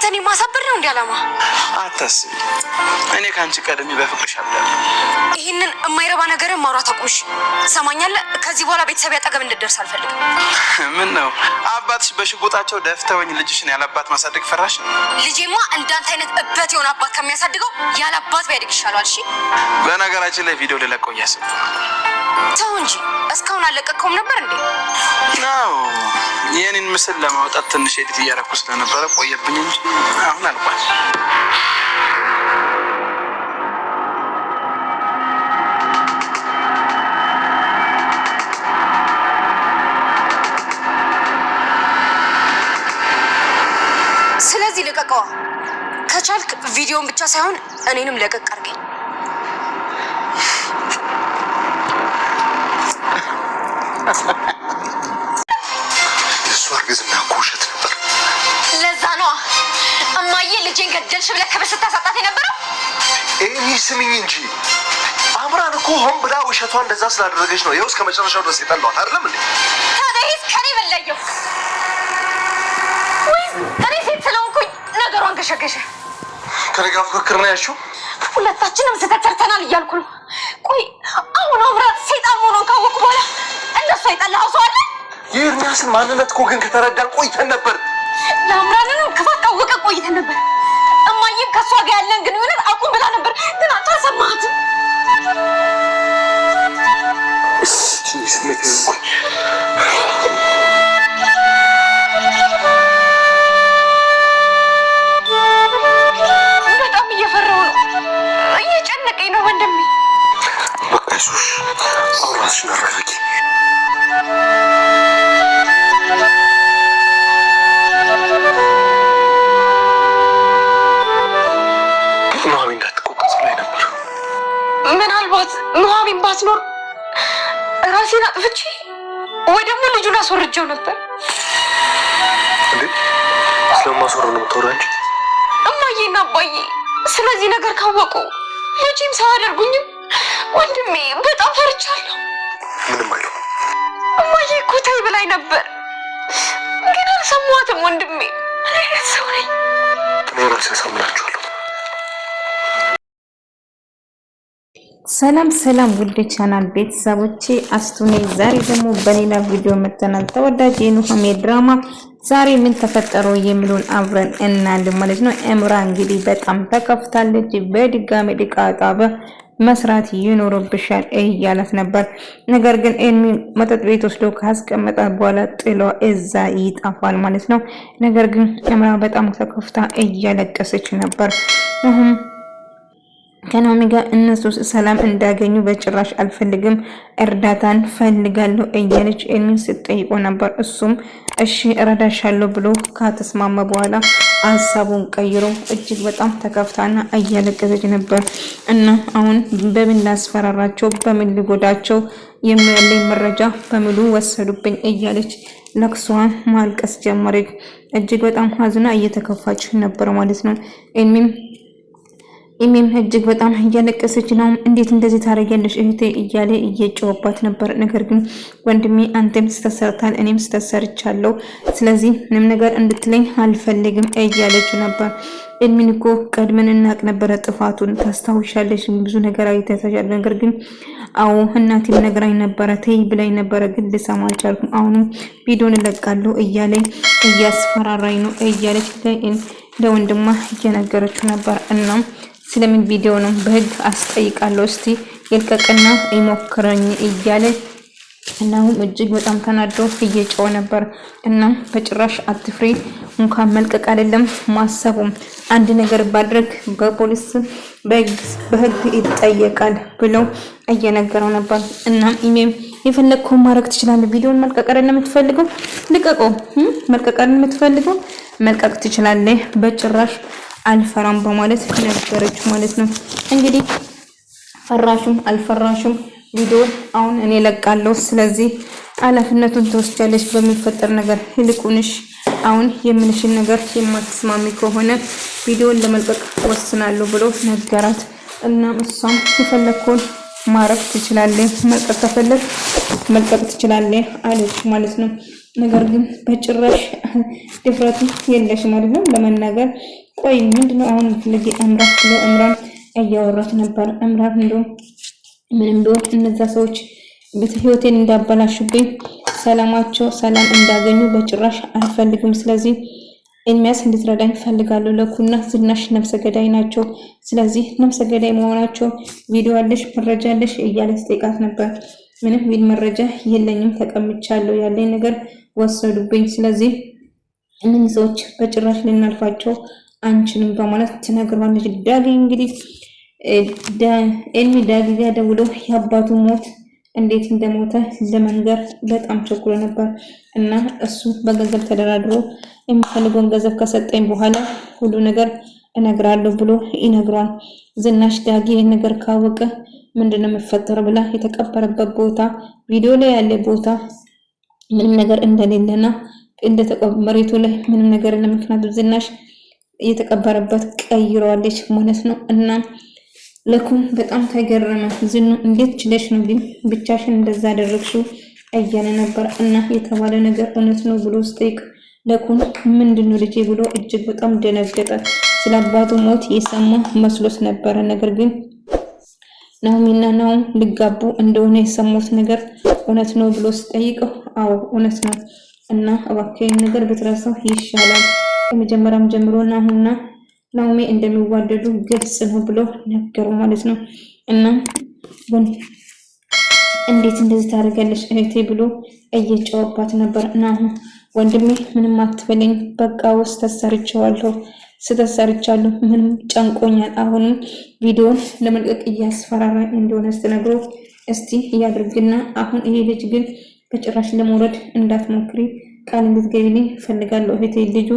አንተን ማሳበር ነው እንዲያላማ አታስቢ እኔ ካንቺ ቀደም በፍቅርሽ አብዳለሁ ይሄንን የማይረባ ነገር ማውራት አቁምሽ ሰማኛለህ ከዚህ በኋላ ቤተሰብ ያጠገብ እንድደርስ አልፈልግም ምን ነው አባትሽ በሽጉጣቸው ደፍተውኝ ልጅሽን ያላባት ማሳደግ ፈራሽ ልጄማ እንዳንተ አይነት እበት የሆነ አባት ከሚያሳድገው ያላባት ቢያድግ ይሻላል እሺ በነገራችን ላይ ቪዲዮ ለለቀው ያሰብኩ ተው እንጂ እስካሁን አለቀቀውም ነበር እንዴ ነው የኔን ምስል ለማውጣት ትንሽ ኤዲት እያደረኩ ስለነበረ ቆየብኝ እንጂ አሁን አልቋል ስለዚህ ለቀቀው ከቻልክ ቪዲዮን ብቻ ሳይሆን እኔንም ለቀቅ አድርገኝ እርግዝና እኮ ውሸት ነበር ለዛ ነው እማዬ ልጄን ገደልሽ ብለህ ከበስታ ሳጣት የነበረው እኔ ስሚኝ እንጂ አምራን እኮ ሆን ብላ ውሸቷን እንደዛ ስላደረገች ነው ይኸው እስከ መጨረሻው ድረስ የጠላኋት አይደለም እንዴ ታዲያስ ከኔ በላየው ወይስ እኔ ሴት ስለሆንኩኝ ነገሯን ገሸገሸ ከኔ ጋር ፍክክር ነው ያልሽው ሁለታችንም ስተተርተናል እያልኩ ነው ቆይ አሁን አምራን ሰይጣን መሆኑን ካወቁ በኋላ እንደሷ የጠላኸው ሰው አለ የኤርሚያስን ማንነት እኮ ግን ከተረዳን ቆይተን ነበር ለአምራንንም ክፋት ካወቀ ቆይተን ነበር እማዬም ከእሷ ጋር ያለን ግንኙነት አቁም ብላ ነበር ግን አንተ አልሰማሃትም ስሜት በጣም እየፈራሁ ነው እየጨነቀኝ ነው ወንድሜ በቃ ይሱሽ ራስሽን አረጋጊ ምናልባት ኑሐሚን ባትኖር ራሴን አጥፍቼ ወይ ደግሞ ልጁን አስወርጀው ነበር እንዴ ስለማስወረው ነው ተወራጭ እማዬና አባዬ ስለዚህ ነገር ካወቁ ልጄም ሳያደርጉኝም ወንድሜ በጣም ፈርቻለሁ ምንም አይለው እማዬ እኮ ተይ ብላኝ ነበር ግን አልሰማትም ወንድሜ እኔ ሰው ነኝ እኔ ራሴ ሰምናችኋለሁ ሰላም ሰላም ውድ ቻናል ቤተሰቦቼ አስቱኔ ዛሬ ደግሞ በሌላ ቪዲዮ መተናል ተወዳጅ የኑሐሚን ድራማ ዛሬ ምን ተፈጠረው የሚሉን አብረን እናያለን ማለት ነው እምራ እንግዲህ በጣም ተከፍታለች በድጋሚ ዲቃጣበ መስራት ይኖርብሻል እያላት ነበር ነገር ግን ኤርሚ መጠጥ ቤት ወስዶ ካስቀመጣ በኋላ ጥሎ እዛ ይጣፋል ማለት ነው ነገር ግን እምራ በጣም ተከፍታ እያለቀሰች ነበር ከናሚ ጋር እነሱ ሰላም እንዳገኙ በጭራሽ አልፈልግም እርዳታን ፈልጋለሁ እያለች ኤርሚን ስትጠይቆ ነበር እሱም እሺ እረዳሻለሁ ብሎ ከተስማማ በኋላ ሐሳቡን ቀይሮ እጅግ በጣም ተከፍታና እያለቀሰች ነበር እና አሁን በምን ላስፈራራቸው በምን ልጎዳቸው የሚያለኝ መረጃ በሙሉ ወሰዱብኝ እያለች ለቅሷን ማልቀስ ጀመረች እጅግ በጣም ሀዝና እየተከፋች ነበር ማለት ነው ኢሚም እጅግ በጣም እያለቀሰች ነው እንዴት እንደዚህ ታረጋለሽ እህቴ እያለ እየጮህባት ነበር ነገር ግን ወንድሜ አንተም ስተሰርታል እኔም ስተሰርቻለሁ ስለዚህ ምንም ነገር እንድትለኝ አልፈልግም እያለች ነበር ኢሚን እኮ ቀድመን እናቅ ነበር ጥፋቱን ታስታውሻለሽ ብዙ ነገር አይተሻል ነገር ግን አዎ እናቴም ነግራኝ ነበር ተይ ብላኝ ነበር ግን ልሰማ አልቻልኩም አሁን ቪዲዮን ለቃለሁ እያለ እያስፈራራኝ ነው እያለች ለወንድሟ እየነገረችው ነበር እና ስለምን ቪዲዮ ነው በህግ አስጠይቃለሁ እስቲ ይልቀቅና ይሞክረኝ እያለ እናው እጅግ በጣም ተናዶ እየጮኸ ነበር እና በጭራሽ አትፍሪ እንኳን መልቀቅ አይደለም ማሰቡም አንድ ነገር ባድርግ በፖሊስ በህግ ይጠየቃል ብሎ እየነገረው ነበር እና ኢሜም የፈለግከው ማድረግ ትችላለህ ቪዲዮን መልቀቅ አይደለም የምትፈልገው ልቀቀው መልቀቅ አይደለም የምትፈልገው መልቀቅ ትችላለህ በጭራሽ አልፈራም በማለት ነገረች ማለት ነው እንግዲህ ፈራሹም አልፈራሹም ቪዲዮ አሁን እኔ ለቃለሁ ስለዚህ ኃላፊነቱን ተወስጃለሽ በሚፈጠር ነገር ይልቁንሽ አሁን የምንሽን ነገር የማትስማሚ ከሆነ ቪዲዮን ለመልቀቅ ወስናለሁ ብሎ ነገራት እና እሷም የፈለከውን ማረፍ ትችላለህ፣ መልቀቅ ከፈለግ መልቀቅ ትችላለህ አለች ማለት ነው። ነገር ግን በጭራሽ ድፍረቱ የለሽ ማለት ነው ለመናገር። ቆይ ምንድነው አሁን ፍለጌ አምራት ብሎ እምራን እያወራት ነበር። አምራት እንደው ምንም ቢሆን እነዛ ሰዎች ህይወቴን እንዳበላሹብኝ ሰላማቸው ሰላም እንዳገኙ በጭራሽ አልፈልግም። ስለዚህ ኤርሚያስ እንድትረዳኝ ፈልጋለሁ። ለኩና ዝናሽ ነፍሰ ገዳይ ናቸው። ስለዚህ ነፍሰ ገዳይ መሆናቸው ቪዲዮ አለሽ መረጃ አለሽ እያለች ጠይቃት ነበር። ምንም ቢል መረጃ የለኝም፣ ተቀምቻለሁ፣ ያለኝ ነገር ወሰዱብኝ። ስለዚህ እነዚህ ሰዎች በጭራሽ ልናልፋቸው አንችልም በማለት ትነግረዋለች። ዳጊ እንግዲህ ኤልሚ ዳጊ ጋር ደውሎ የአባቱ ሞት እንዴት እንደሞተ ለመንገር በጣም ቸኩሎ ነበር እና እሱ በገንዘብ ተደራድሮ የሚፈልገውን ገንዘብ ከሰጠኝ በኋላ ሁሉ ነገር እነግራለሁ ብሎ ይነግሯል። ዝናሽ ዳጊ ይህን ነገር ካወቀ ምንድነው የሚፈጠረው ብላ የተቀበረበት ቦታ ቪዲዮ ላይ ያለ ቦታ ምንም ነገር እንደሌለና መሬቱ ላይ ምንም ነገር የለም። ምክንያቱም ዝናሽ የተቀበረበት ቀይረዋለች ማለት ነው። እና ለኩም በጣም ተገረመ። ዝኑ እንዴት ችለሽ ነው ግን ብቻሽን እንደዛ አደረግሽው እያለ ነበር። እና የተባለ ነገር እውነት ነው ብሎ ስጠይቅ ለኩም ምንድነው ልጄ ብሎ እጅግ በጣም ደነገጠ። ስለ አባቱ ሞት የሰማ መስሎት ነበረ። ነገር ግን ናሆሚና ናሆም ሊጋቡ እንደሆነ የሰሙት ነገር እውነት ነው ብሎ ስጠይቀው አዎ እውነት ነው እና እባክህ ነገር ብትረሳው ይሻላል። ከመጀመሪያም ጀምሮ ናሆሜ እንደሚዋደዱ ግልጽ ነው ብሎ ነገሩ ማለት ነው። እና እንዴት እንደዚህ ታደርጋለሽ እህቴ ብሎ እየጨዋባት ነበር። ናሆም ወንድሜ ምንም አትበለኝ፣ በቃ ውስጥ ተሰርቻለሁ፣ ምንም ጨንቆኛል። አሁንም ቪዲዮን ለመልቀቅ እያስፈራራ እንደሆነ ስትነግሮ እስቲ እያድርግና አሁን ይሄ ልጅ ግን በጭራሽ ለመውረድ እንዳትሞክሪ ቃል እንድትገቢልኝ ፈልጋለሁ። እህቴ ልጁ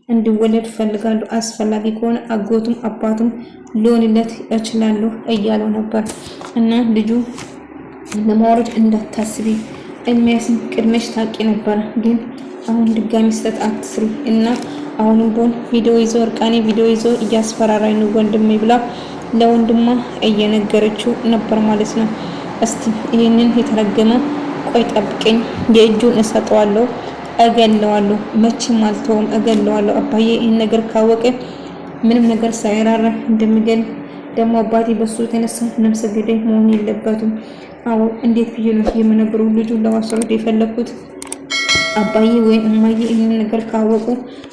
እንዲወለድ ፈልጋለሁ። አስፈላጊ ከሆነ አጎቱም አባቱም ሊሆንለት እችላለሁ እያለው ነበር። እና ልጁ ለማውረድ እንዳታስቢ ኤርሚያስን ቅድመሽ ታውቂ ነበር፣ ግን አሁን ድጋሚ ስህተት አትስሪ እና አሁንም ቢሆን ቪዲዮ ይዞ እርቃኔ ቪዲዮ ይዞ እያስፈራራኝ ነው ወንድሜ ብላ ለወንድሟ እየነገረችው ነበር ማለት ነው። እስቲ ይህንን የተረገመ ቆይ ጠብቀኝ፣ የእጁን እሰጠዋለሁ፣ እገለዋለሁ፣ መቼም አልተውም፣ እገለዋለሁ። አባዬ ይህን ነገር ካወቀ ምንም ነገር ሳይራራ እንደሚገል ደግሞ አባቴ በሱ የተነሳ ነፍሰ ገዳይ መሆን የለበትም። አዎ እንዴት ብዬ ነው የምነግረው? ልጁን ለማስወረድ የፈለኩት አባዬ ወይም እማዬ ይህን ነገር ካወቁ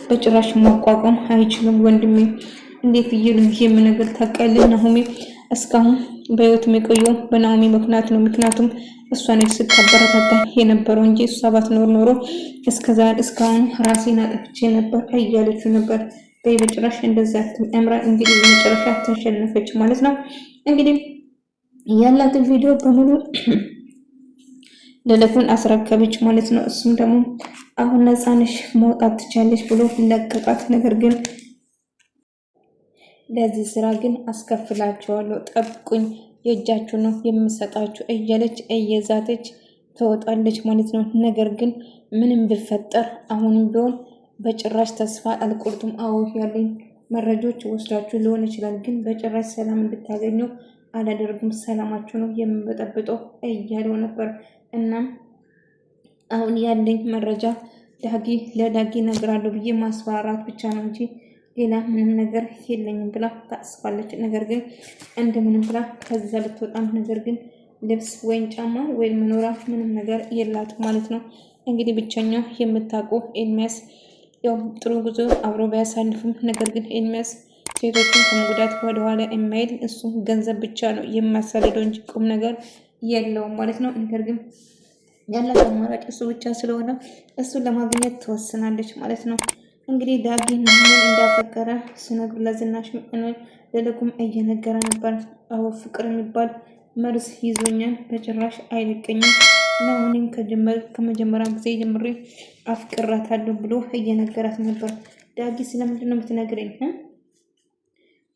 በጭራሽ ማቋቋም አይችሉም። ወንድሜ እንዴት ብዬ ነው የምነግር? ታውቃለህ ናሆሜ እስካሁን በህይወት የቆየው በናሆሜ ምክንያት ነው። ምክንያቱም እሷ ነች ስታበረታታኝ የነበረው እንጂ እሷ ባትኖር ኖሮ እስካሁን ራሴን አጥፍቼ ነበር እያለችው ነበር። በጭራሽ እንደዛ አምራ እንግዲህ በመጨረሻ ተሸነፈች ማለት ነው። እንግዲህ ያላትን ቪዲዮ በሙሉ ለለኩን አስረከበች ማለት ነው። እሱም ደግሞ አሁን ነፃ ነሽ መውጣት ትቻለሽ ብሎ ለቀቃት። ነገር ግን ለዚህ ስራ ግን አስከፍላቸዋለሁ፣ ጠብቁኝ፣ የእጃችሁ ነው የምሰጣችሁ እያለች እየዛተች ትወጣለች ማለት ነው። ነገር ግን ምንም ቢፈጠር አሁንም ቢሆን በጭራሽ ተስፋ አልቆርጡም። አዎ ያለኝ መረጃዎች ወስዳችሁ ሊሆን ይችላል፣ ግን በጭራሽ ሰላም እንድታገኙ አላደርግም፣ ሰላማችሁ ነው የምበጠብጠው እያለው ነበር። እናም አሁን ያለኝ መረጃ ለዳጊ ነግራለሁ ብዬ ማስፈራራት ብቻ ነው እንጂ ሌላ ምንም ነገር የለኝም ብላ ታስባለች። ነገር ግን እንደምንም ብላ ከዛ ልትወጣም፣ ነገር ግን ልብስ ወይም ጫማ ወይም መኖሪያ ምንም ነገር የላት ማለት ነው። እንግዲህ ብቸኛ የምታውቀው ኤርሚያስ ያው ጥሩ ጉዞ አብሮ ቢያሳልፍም፣ ነገር ግን ኤርሚያስ ሴቶችን ከመጉዳት ወደኋላ የማይል እሱ ገንዘብ ብቻ ነው የሚያሳልደው እንጂ ቁም ነገር የለውም ማለት ነው። ነገር ግን ያላት አማራጭ እሱ ብቻ ስለሆነ እሱን ለማግኘት ትወስናለች ማለት ነው። እንግዲህ ዳጊ ናሆምን እንዳፈቀረ ሲነግሩ ለዝናሽ ለለኩም እየነገረ ነበር። አዎ ፍቅር የሚባል መርዝ ይዞኛል፣ በጭራሽ አይለቀኝም። ናሆምን ከመጀመሪያ ጊዜ ጀምሬ አፍቅራታለሁ ብሎ እየነገራት ነበር። ዳጊ ስለምንድን ነው የምትነግረኝ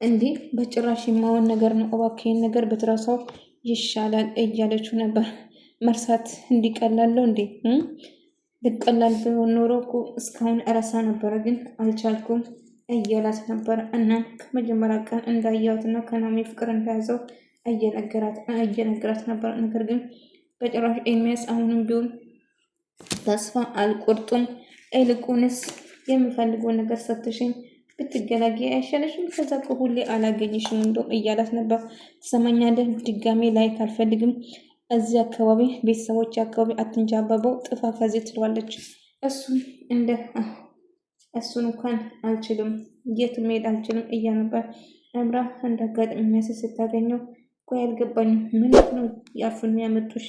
እንዴ? በጭራሽ የማይሆን ነገር ነው፣ እባክህን ነገር ብትረሳው ይሻላል እያለችው ነበር። መርሳት እንዲቀላለው እንዴ? ልቀላል ቢሆን ኖሮ እኮ እስካሁን እረሳ ነበረ፣ ግን አልቻልኩም እያላት ነበር። እና ከመጀመሪያ ቀን እንዳያትና ከናሆም ፍቅር እንደያዘው እየነገራት ነበር። ነገር ግን በጭራሽ ኤርሚያስ አሁንም ቢሆን ተስፋ አልቆርጡም። ይልቁንስ የምፈልገው ነገር ሰጥሽኝ ብትገላገይ አይሻለሽም? ከዛ እኮ ሁሌ አላገኝሽም እንደውም እያላት ነበር። ትሰማኛለህ? ድጋሜ ላይ ካልፈልግም እዚህ አካባቢ ቤተሰቦች አካባቢ አትንጃባበው፣ ጥፋ ከዚህ ትለዋለች። እሱን እንኳን አልችልም፣ የት መሄድ አልችልም እያለ ነበር። አምራ እንደ አጋጣሚ የሚያስስ ስታገኘው ቆይ አልገባኝም፣ ምንድን ነው ያፉን ያመጡሽ?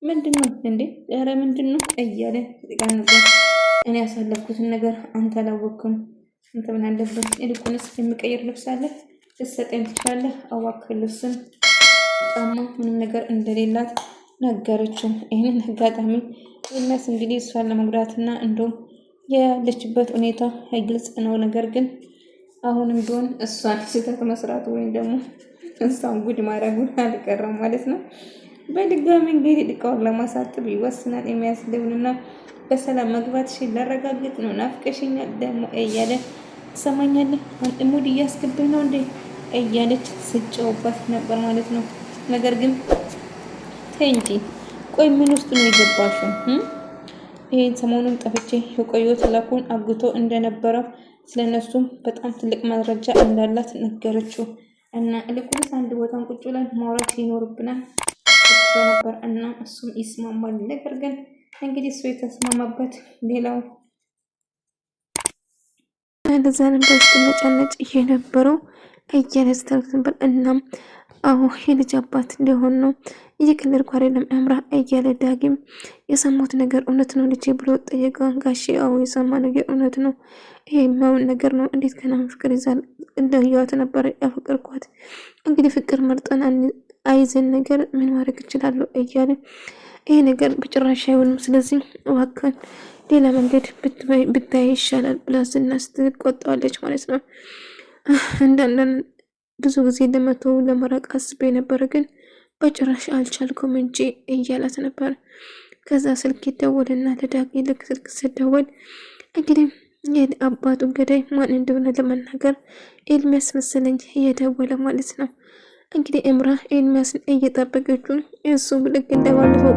ምንድን ነው እንዴ? ኧረ ምንድን ነው እያለ ጥቃ ነበር። እኔ ያሳለፍኩትን ነገር አንተ አላወቅኩም። አንተ ምን አለበት? ይልቁንስ የሚቀይር ልብስ አለ ልትሰጠኝ ትችላለህ? እባክህ ልብስም ጫማ ምንም ነገር እንደሌላት ነገረችው። ይህንን አጋጣሚ ኤርሚያስ እንግዲህ እሷን ለመጉዳትና እንደውም ያለችበት ሁኔታ ግልጽ ነው። ነገር ግን አሁንም ቢሆን እሷን ስህተት መስራት ወይም ደግሞ እሷን ጉድ ማድረጉን አልቀረም ማለት ነው። በድጋሚ እንግዲህ እቃውን ለማሳጠብ ይወስናል። የሚያስደውልና በሰላም መግባት ላረጋግጥ ነው። ናፍቀሽኛል ደግሞ እያለ ትሰማኛለህ? ሙድ እያስገብኝ ነው እንዴ እያለች ስጨውባት ነበር ማለት ነው። ነገር ግን ተይ እንጂ ቆይ ምን ውስጥ ነው የገባሽው? ይህን ሰሞኑን ጠፍቼ የቆየሁት ላኩን አግቶ እንደነበረ ስለነሱም በጣም ትልቅ መረጃ እንዳላት ነገረችው። እና ልኩንስ አንድ ቦታን ቁጭ ብለን ማውራት ይኖርብናል ነበር እና እሱም ይስማማል። ነገር ግን እንግዲህ እሱ የተስማማበት ሌላው እንደዛ ነበር ስትነጫነጭ የነበረው እያነስተውት ነበር። እናም አዎ የልጅ አባት እንደሆን ነው እየቀለድኩ አይደለም አምራ እያለ ዳግም የሰማሁት ነገር እውነት ነው ልጄ ብሎ ጠየቀ። ጋሼ አዎ የሰማ ነገር እውነት ነው፣ ይሄ የሚያውን ነገር ነው። እንዴት ገና ፍቅር ይዛል እንደህያዋት ነበር ያፈቀርኳት። እንግዲህ ፍቅር መርጠን አይዘን ነገር ምን ማድረግ እችላለሁ እያለ ይሄ ነገር በጭራሽ አይሆንም፣ ስለዚህ እባክህን ሌላ መንገድ ብታይ ይሻላል ብላ ዝና ስትቆጣዋለች ማለት ነው። አንዳንድ ብዙ ጊዜ ለመተው ለመራቅ አስቤ ነበር ግን በጭራሽ አልቻልኩም እንጂ እያላት ነበር። ከዛ ስልክ ይደወልና ለዳጊ ልክ ስልክ ስደወል እንግዲህ የአባቱ ገዳይ ማን እንደሆነ ለመናገር ኤርሚያስ መሰለኝ እየደወለ ማለት ነው። እንግዲህ እምራ ኤርሚያስን እየጠበቀችው እሱ ልክ እንደባለፈው